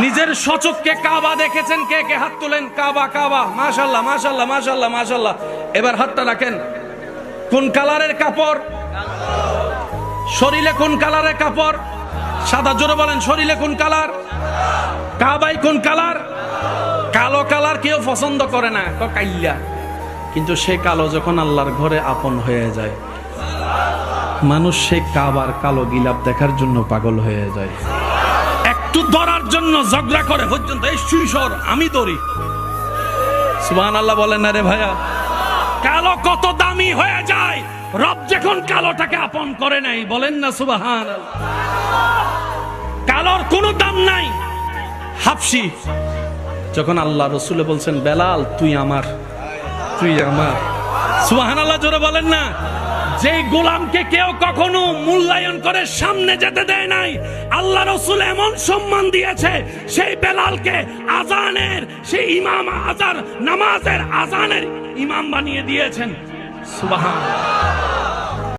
নিজের সচক্ষে কাবা দেখেছেন? কে কে হাত তুলেন? কাবা, কাবা, মাশাআল্লাহ মাশাআল্লাহ মাশাআল্লাহ মাশাআল্লাহ। এবার হাতটা রাখেন। কোন কালারের কাপড়? শরীরে কোন কালারের কাপড়? সাদা। জোরে বলেন, শরীরে কোন কালার? কাবাই কোন কালার? কালো কালার কেউ পছন্দ করে না, কাইল্লা। কিন্তু সে কালো যখন আল্লাহর ঘরে আপন হয়ে যায়, মানুষ সে কাবার কালো গিলাপ দেখার জন্য পাগল হয়ে যায়। একটু ধরার জন্য ঝগড়া করে পর্যন্ত, এই সুইসর আমি ধরি। সুবহানাল্লাহ বলেন না রে ভাইয়া? কালো কত দামি হয়ে যায় রব যখন কালোটাকে আপন করে নাই। বলেন না সুবহানাল্লাহ? কালোর কোনো দাম নাই। হাবশি যখন আল্লাহ রসুল বলছেন, বেলাল তুই আমার, তুই আমার। সুবহানাল্লাহ জোরে বলেন না? যে গোলামকে কেউ কখনো মূল্যায়ন করে সামনে যেতে দেয় নাই, আল্লাহ রসুল এমন সম্মান দিয়েছে, সেই বেলালকে আজানের সেই ইমাম, আজান নামাজের আজানের ইমাম বানিয়ে দিয়েছেন। সুবহানাল্লাহ।